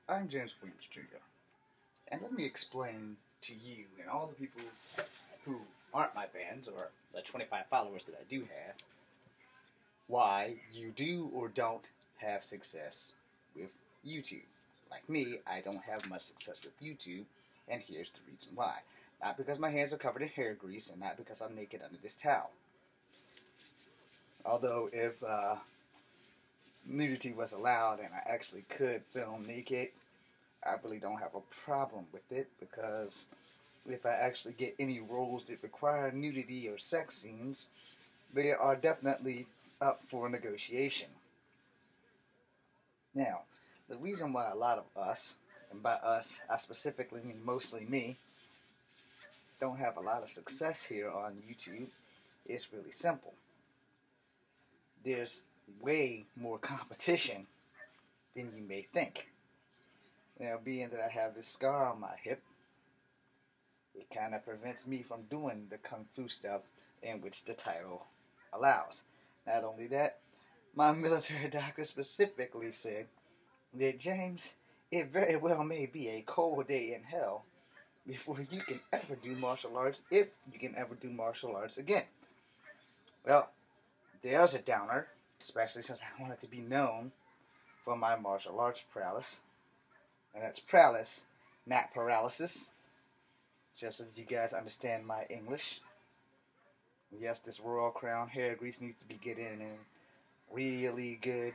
I'm James Williams Jr. And let me explain to you and all the people who aren't my fans, or the 25 followers that I do have, why you do or don't have success with YouTube. Like me, I don't have much success with YouTube, and here's the reason why. Not because my hands are covered in hair grease, and not because I'm naked under this towel. Although if nudity was allowed and I actually could film naked, I really don't have a problem with it, because if I actually get any roles that require nudity or sex scenes, they are definitely up for negotiation. Now, the reason why a lot of us, and by us I specifically mean mostly me, don't have a lot of success here on YouTube is really simple. There's way more competition than you may think. Now, being that I have this scar on my hip, it kind of prevents me from doing the kung fu stuff in which the title allows. Not only that, my military doctor specifically said that, James, it very well may be a cold day in hell before you can ever do martial arts, if you can ever do martial arts again. Well, there's a downer, especially since I wanted to be known for my martial arts prowess. And that's prowess, not paralysis. Just so that you guys understand my English. Yes, this Royal Crown hair grease needs to be getting in really good.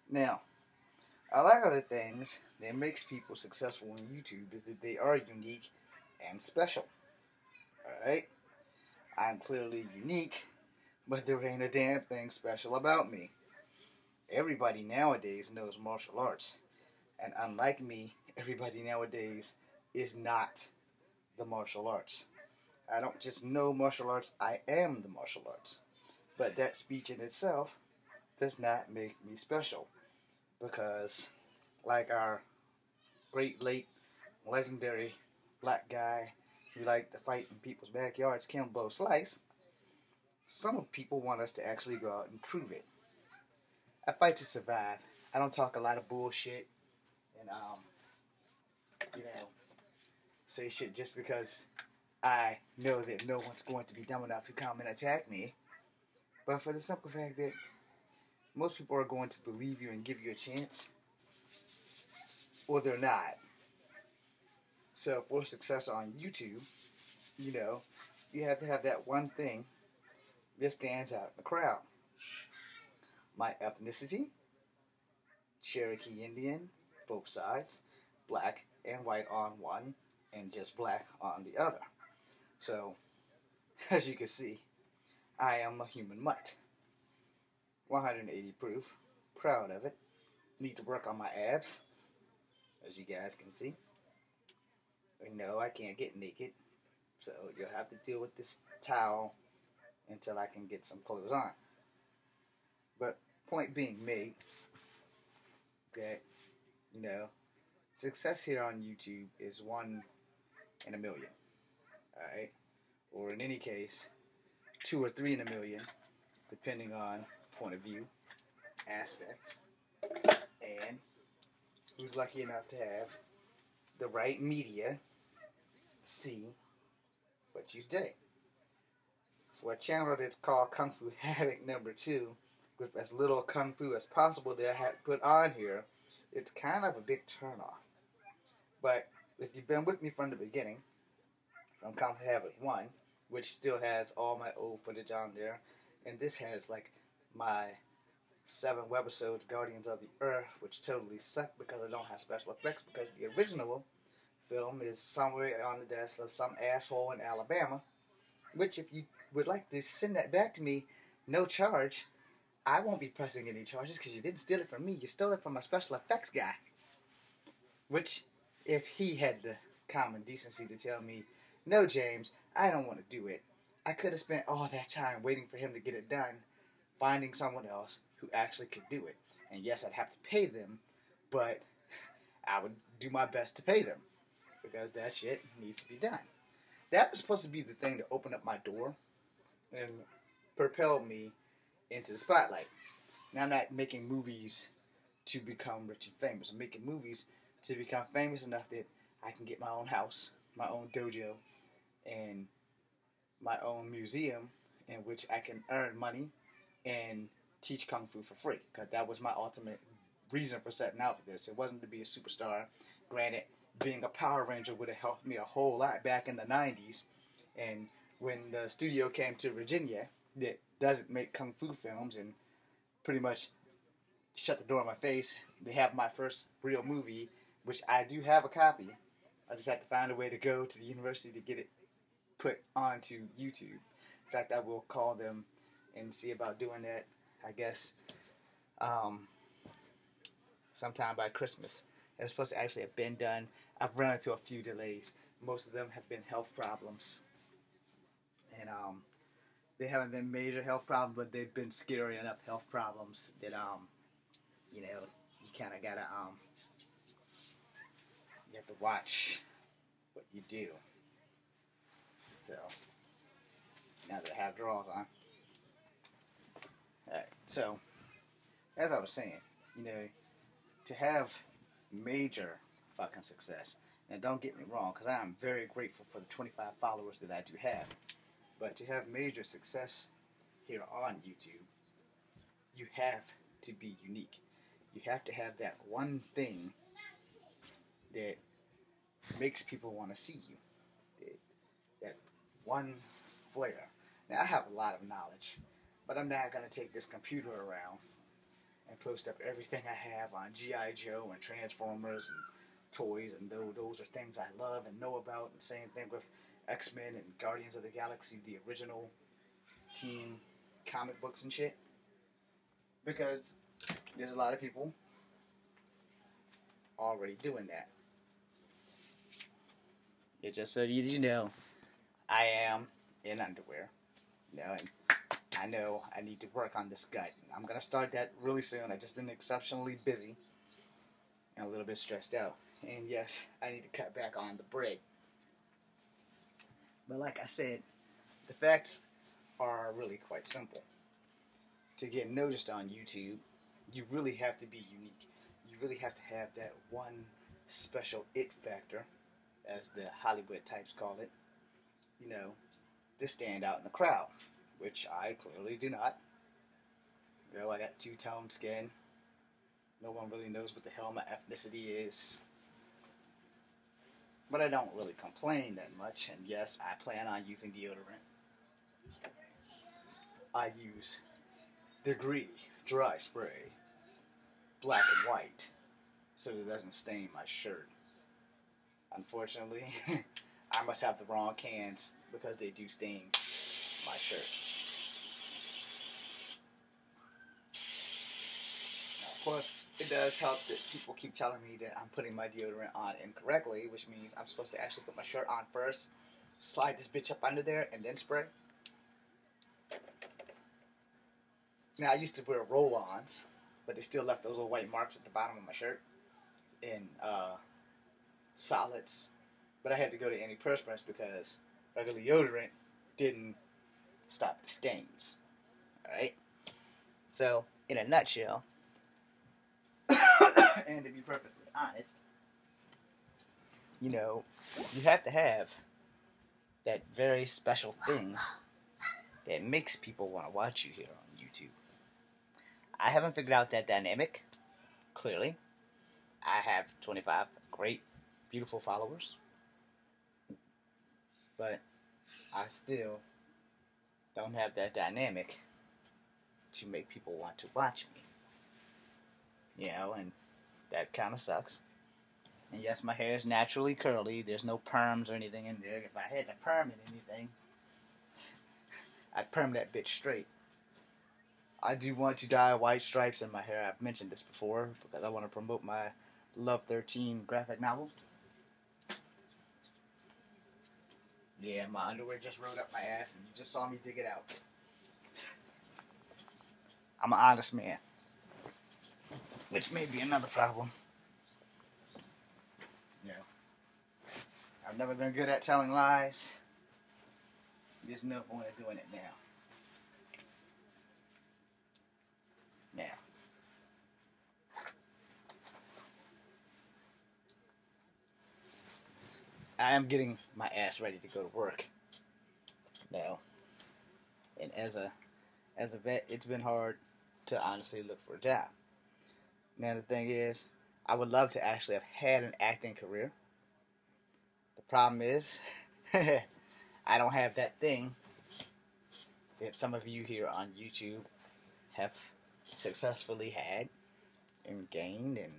Now, a lot of the things that makes people successful on YouTube is that they are unique and special. Alright? I'm clearly unique, but there ain't a damn thing special about me. Everybody nowadays knows martial arts. And unlike me, everybody nowadays is not the martial arts. I don't just know martial arts, I am the martial arts. But that speech in itself does not make me special. Because, like our great late legendary black guy who liked to fight in people's backyards, Kimbo Slice, some people want us to actually go out and prove it. I fight to survive. I don't talk a lot of bullshit and say shit just because I know that no one's going to be dumb enough to come and attack me. But for the simple fact that most people are going to believe you and give you a chance, or they're not. So for success on YouTube, you have to have that one thing that stands out in the crowd. My ethnicity, Cherokee Indian, both sides, black and white on one, and just black on the other. So, as you can see, I am a human mutt. 180 proof, proud of it. Need to work on my abs, as you guys can see. No, I can't get naked, so you'll have to deal with this towel until I can get some clothes on. But point being made, that, success here on YouTube is 1 in a million. Alright? Or in any case, 2 or 3 in a million, depending on point of view, aspect, and who's lucky enough to have the right media see what you did. For a channel that's called Kung Fu Havoc number 2, with as little Kung Fu as possible that I had put on here, it's kind of a big turnoff. But if you've been with me from the beginning, from Kung Fu Havoc 1, which still has all my old footage on there, and this has like my 7 webisodes, Guardians of the Earth, which totally suck because I don't have special effects, because the original film is somewhere on the desk of some asshole in Alabama, which if you would like to send that back to me, no charge, I won't be pressing any charges because you didn't steal it from me, you stole it from a special effects guy. Which, if he had the common decency to tell me, no James, I don't want to do it, I could have spent all that time waiting for him to get it done, finding someone else who actually could do it. And yes, I'd have to pay them, but I would do my best to pay them, because that shit needs to be done. That was supposed to be the thing to open up my door and propel me into the spotlight. Now, I'm not making movies to become rich and famous. I'm making movies to become famous enough that I can get my own house, my own dojo, and my own museum in which I can earn money and teach Kung Fu for free. Because that was my ultimate reason for setting out for this. It wasn't to be a superstar. Granted, being a Power Ranger would have helped me a whole lot back in the 90s. And when the studio came to Virginia that doesn't make Kung Fu films and pretty much shut the door in my face, they have my first real movie, which I do have a copy. I just had to find a way to go to the university to get it put onto YouTube. In fact, I will call them and see about doing that, I guess, sometime by Christmas. It was supposed to actually have been done. I've run into a few delays. Most of them have been health problems. And they haven't been major health problems, but they've been scary enough health problems that, you kind of gotta, you have to watch what you do. So, now that I have drawers on. Alright, so, as I was saying, to have major fucking success, and don't get me wrong, because I am very grateful for the 25 followers that I do have, but to have major success here on YouTube, you have to be unique. You have to have that one thing that makes people want to see you. That one flair. Now, I have a lot of knowledge, but I'm not going to take this computer around and post up everything I have on G.I. Joe and Transformers and toys, and those are things I love and know about. And same thing with X-Men and Guardians of the Galaxy, the original team comic books and shit. Because there's a lot of people already doing that. It just so you know, I am in underwear. And I know I need to work on this gut. I'm going to start that really soon. I've just been exceptionally busy and a little bit stressed out. And yes, I need to cut back on the bread. But like I said, the facts are really quite simple. To get noticed on YouTube, you really have to be unique. You really have to have that one special it factor, as the Hollywood types call it, to stand out in the crowd, which I clearly do not. I got two-tone skin. No one really knows what the hell my ethnicity is. But I don't really complain that much, and yes, I plan on using deodorant. I use Degree Dry Spray, black and white, so it doesn't stain my shirt. Unfortunately, I must have the wrong cans because they do stain my shirt. Now, of course, it does help that people keep telling me that I'm putting my deodorant on incorrectly, which means I'm supposed to actually put my shirt on first, slide this bitch up under there, and then spray. Now, I used to wear roll-ons, but they still left those little white marks at the bottom of my shirt in solids. But I had to go to antiperspirants because regular deodorant didn't stop the stains. Alright? So, in a nutshell, and to be perfectly honest, you have to have that very special thing that makes people want to watch you here on YouTube. I haven't figured out that dynamic, clearly. I have 25 great, beautiful followers. But I still don't have that dynamic to make people want to watch me. And that kind of sucks. And yes, my hair is naturally curly. There's no perms or anything in there. If I had to perm anything, I'd perm that bitch straight. I do want to dye white stripes in my hair. I've mentioned this before because I want to promote my Love 13 graphic novel. Yeah, my underwear just rolled up my ass and you just saw me dig it out. I'm an honest man, which may be another problem. I've never been good at telling lies. There's no point of doing it now. I am getting my ass ready to go to work now. And as a vet, it's been hard to honestly look for a job. Now the thing is, I would love to actually have had an acting career. The problem is, I don't have that thing that some of you here on YouTube have successfully had and gained, and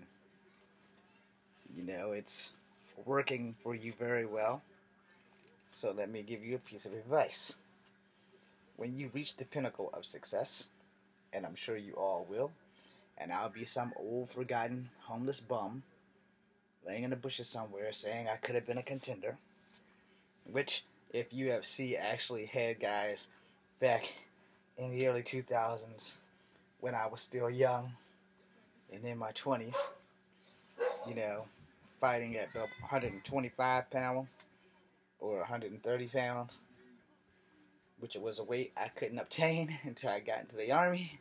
it's working for you very well. So let me give you a piece of advice. When you reach the pinnacle of success, and I'm sure you all will, and I'll be some old forgotten homeless bum laying in the bushes somewhere saying I could have been a contender, which if UFC actually had guys back in the early 2000s when I was still young and in my 20s, fighting at the 125 pound or 130 pounds, which was a weight I couldn't obtain until I got into the Army,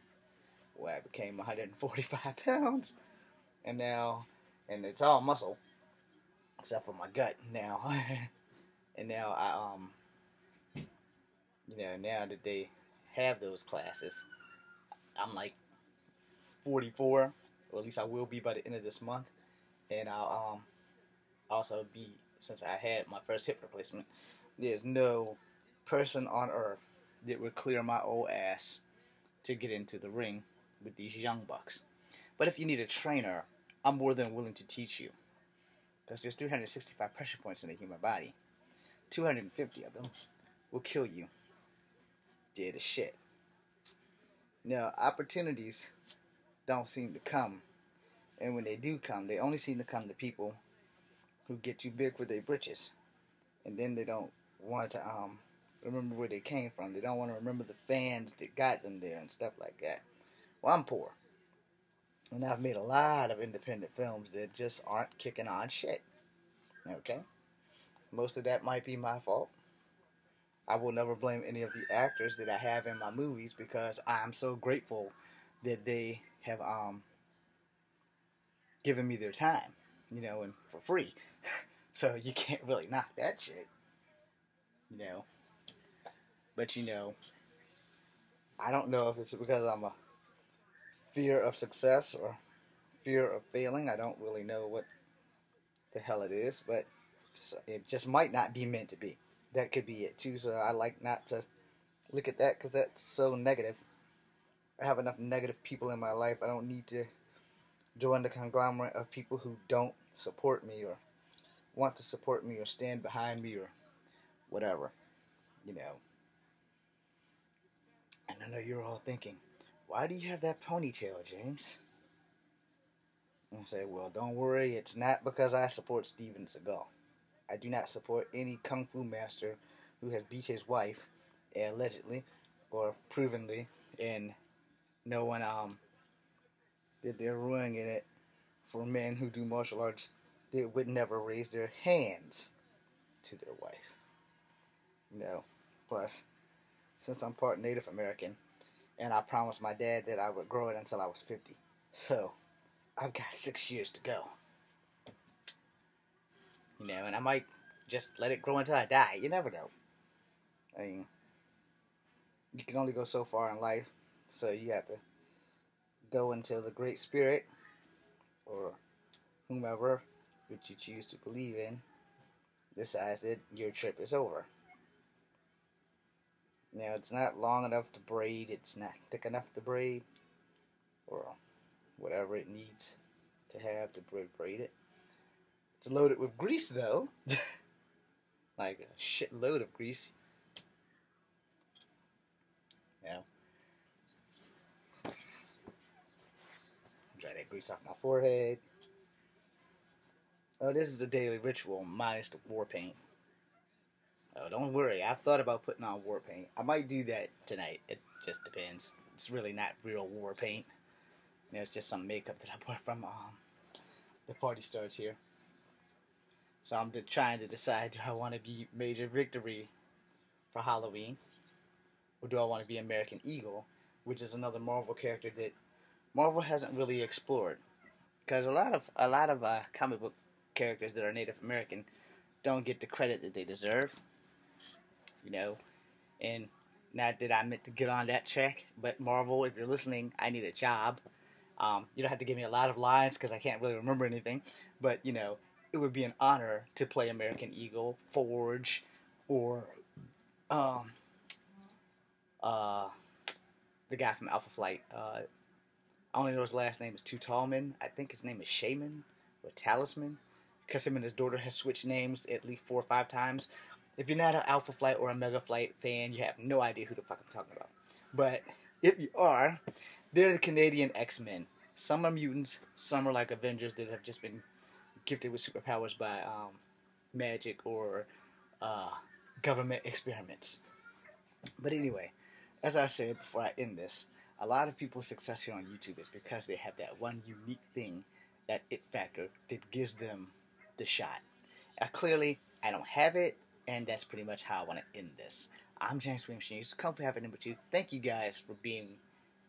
where I became 145 pounds, and it's all muscle, except for my gut now, and now now that they have those classes, I'm like 44, or at least I will be by the end of this month, and I'll also be, since I had my first hip replacement, there's no person on earth that would clear my old ass to get into the ring with these young bucks. But if you need a trainer, I'm more than willing to teach you, because there's 365 pressure points in the human body. 250 of them will kill you dead as shit. Now, opportunities don't seem to come, and when they do come, they only seem to come to people who get too big for their britches, and then they don't want to remember where they came from. They don't want to remember the fans that got them there and stuff like that. Well, I'm poor, and I've made a lot of independent films that just aren't kicking on shit. Okay? Most of that might be my fault. I will never blame any of the actors that I have in my movies, because I'm so grateful that they have given me their time, and for free. So you can't really knock that shit, But I don't know if it's because I'm a fear of success or fear of failing. I don't really know what the hell it is, but it just might not be meant to be. That could be it too. So I like not to look at that, because that's so negative. I have enough negative people in my life. I don't need to join the conglomerate of people who don't support me or want to support me or stand behind me or whatever, And I know you're all thinking, why do you have that ponytail, James? And I say, well, don't worry, it's not because I support Steven Seagal. I do not support any kung fu master who has beat his wife, allegedly or provenly, and no one that they're ruining it for men who do martial arts that would never raise their hands to their wife. Plus, since I'm part Native American, and I promised my dad that I would grow it until I was 50. So, I've got 6 years to go. And I might just let it grow until I die. You never know. I mean, you can only go so far in life, so you have to go until the Great Spirit, or whomever which you choose to believe in, decides that your trip is over. Now, it's not long enough to braid, it's not thick enough to braid, or whatever it needs to have to braid it. It's loaded with grease, though. Like a shitload of grease. Now, dry that grease off my forehead. Oh, this is the daily ritual minus the war paint. Oh, don't worry. I've thought about putting on war paint. I might do that tonight. It just depends. It's really not real war paint. It's just some makeup that I bought from the party starts here. So I'm trying to decide, do I want to be Major Victory for Halloween, or do I want to be American Eagle, which is another Marvel character that Marvel hasn't really explored, because a lot of comic book characters that are Native American don't get the credit that they deserve, you know. And not that I meant to get on that track, but Marvel, if you're listening, I need a job. You don't have to give me a lot of lines because I can't really remember anything, but it would be an honor to play American Eagle, Forge, or um, uh, the guy from Alpha Flight. I only know his last name is Tutalman. I think his name is Shaman or Talisman, because him and his daughter has switched names at least 4 or 5 times. If you're not an Alpha Flight or a Mega Flight fan, you have no idea who the fuck I'm talking about. But if you are, they're the Canadian X-Men. Some are mutants, some are like Avengers that have just been gifted with superpowers by magic or uh, government experiments. But anyway, as I said before I end this, a lot of people's success here on YouTube is because they have that one unique thing, that it factor, that gives them the shot. Clearly, I don't have it, and that's pretty much how I want to end this. I'm James Williams. It's Comfy Habit number 2. Thank you guys for being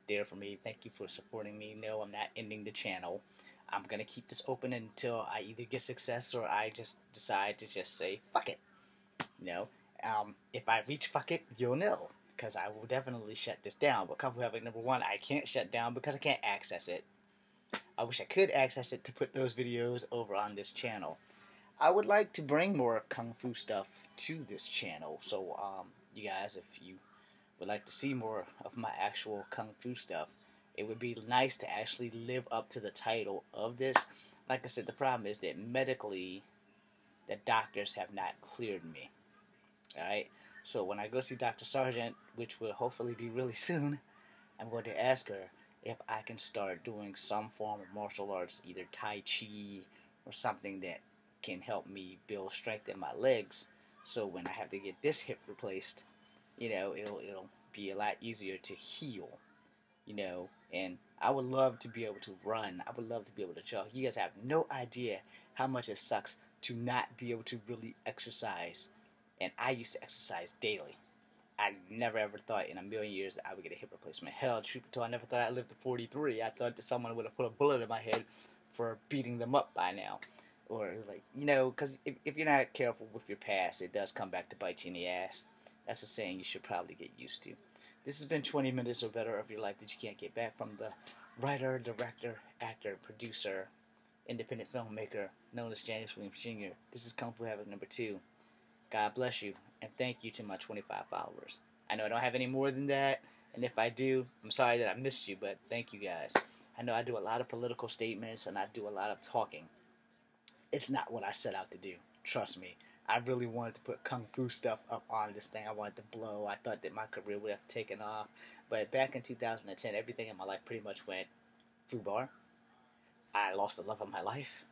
there for me. Thank you for supporting me. No, I'm not ending the channel. I'm going to keep this open until I either get success or I just decide to just say, fuck it. If I reach fuck it, you'll know. Because I will definitely shut this down. But Comfy Habit number 1, I can't shut down because I can't access it. I wish I could access it to put those videos over on this channel. I would like to bring more Kung Fu stuff to this channel. So, you guys, if you would like to see more of my actual Kung Fu stuff, it would be nice to actually live up to the title of this. Like I said, the problem is that medically, the doctors have not cleared me. Alright? So when I go see Dr. Sargent, which will hopefully be really soon, I'm going to ask her if I can start doing some form of martial arts, either Tai Chi or something that can help me build strength in my legs. So when I have to get this hip replaced, it'll be a lot easier to heal. And I would love to be able to run. I would love to be able to jog. You guys have no idea how much it sucks to not be able to really exercise. And I used to exercise daily. I never ever thought in a million years that I would get a hip replacement. Hell, truth be told, I never thought I'd live to 43. I thought that someone would have put a bullet in my head for beating them up by now. Or, because if you're not careful with your past, it does come back to bite you in the ass. That's a saying you should probably get used to. This has been 20 minutes or better of your life that you can't get back, from the writer, director, actor, producer, independent filmmaker known as James Williams Jr. This is Kung Fu Habit number 2. God bless you, and thank you to my 25 followers. I know I don't have any more than that, and if I do, I'm sorry that I missed you, but thank you guys. I know I do a lot of political statements, and I do a lot of talking. It's not what I set out to do. Trust me. I really wanted to put Kung Fu stuff up on this thing. I wanted to blow. I thought that my career would have taken off. But back in 2010, everything in my life pretty much went foobar. I lost the love of my life.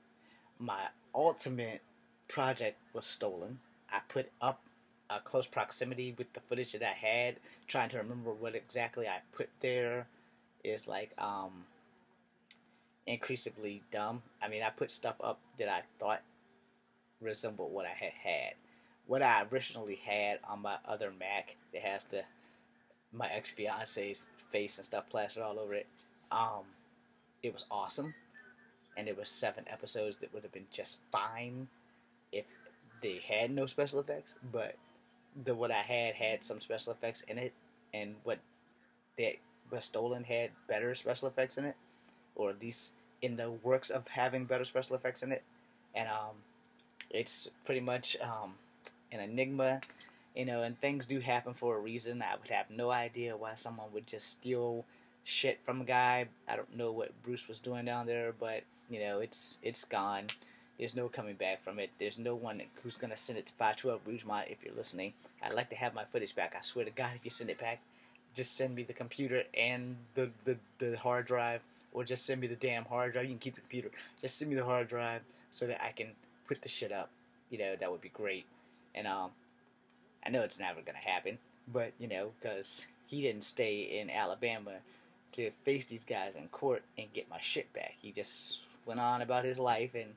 My ultimate project was stolen. I put up a close proximity with the footage that I had. Trying to remember what exactly I put there is like increasingly dumb. I mean, I put stuff up that I thought resembled what I had. What I originally had on my other Mac that has my ex-fiance's face and stuff plastered all over it, it was awesome. And there were 7 episodes that would have been just fine if they had no special effects, but what I had some special effects in it, and what was stolen had better special effects in it, or at least in the works of having better special effects in it. And it's pretty much an enigma, and things do happen for a reason. I would have no idea why someone would just steal shit from a guy. I don't know what Bruce was doing down there, but it's gone. There's no coming back from it. There's no one who's going to send it to 512 Rougemont if you're listening. I'd like to have my footage back. I swear to God, if you send it back, just send me the computer and the hard drive, or just send me the damn hard drive. You can keep the computer. Just send me the hard drive so that I can put the shit up. That would be great. And I know it's never going to happen, but, because he didn't stay in Alabama to face these guys in court and get my shit back. He just went on about his life, and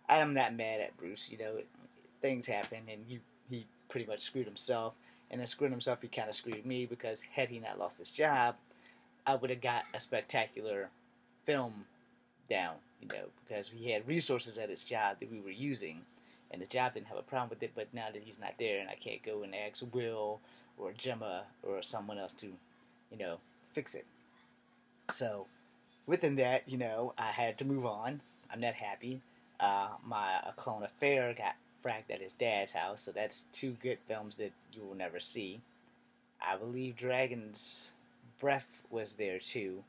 I'm not mad at Bruce. Things happen, and he pretty much screwed himself, and then screwing himself, he kind of screwed me, because had he not lost his job, I would have got a spectacular film down, because we had resources at his job that we were using, and the job didn't have a problem with it. But now that he's not there, and I can't go and ask Will or Gemma or someone else to, fix it. So within that, I had to move on. I'm not happy. My A Clone Affair got fracked at his dad's house, so that's two good films that you will never see. I believe Dragon's Breath was there too.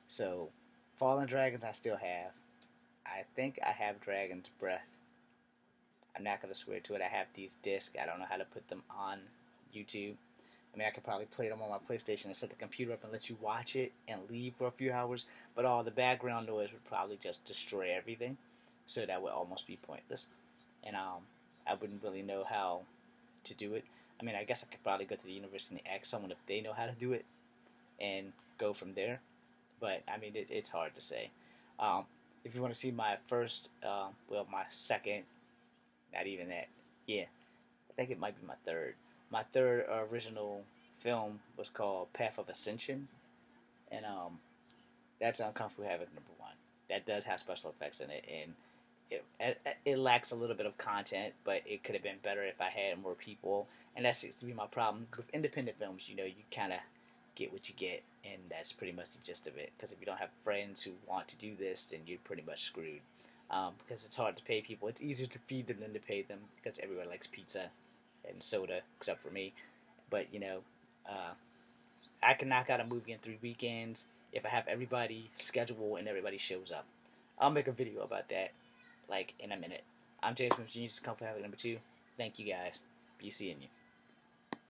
So Fallen Dragons I still have. I think I have Dragon's Breath. I'm not going to swear to it. I have these discs. I don't know how to put them on YouTube. I mean, I could probably play them on my PlayStation and set the computer up and let you watch it and leave for a few hours, but all the background noise would probably just destroy everything, so that would almost be pointless. And I wouldn't really know how to do it. I mean, I guess I could probably go to the university and ask someone if they know how to do it and go from there. But, I mean, it's hard to say. If you want to see my first, my second, not even that, yeah, I think it might be my third. My third original film was called Path of Ascension, and that's on Kung Fu Havoc #1. That does have special effects in it, and it lacks a little bit of content, but it could have been better if I had more people, and that seems to be my problem. With independent films, you kind of get what you get, and that's pretty much the gist of it, because if you don't have friends who want to do this, then you're pretty much screwed, because it's hard to pay people. It's easier to feed them than to pay them, because everyone likes pizza and soda, except for me. But, I can knock out a movie in 3 weekends if I have everybody scheduled and everybody shows up. I'll make a video about that, in a minute. I'm Jason Smith Jr. This is Comfort Habit #2. Thank you, guys. Be seeing you.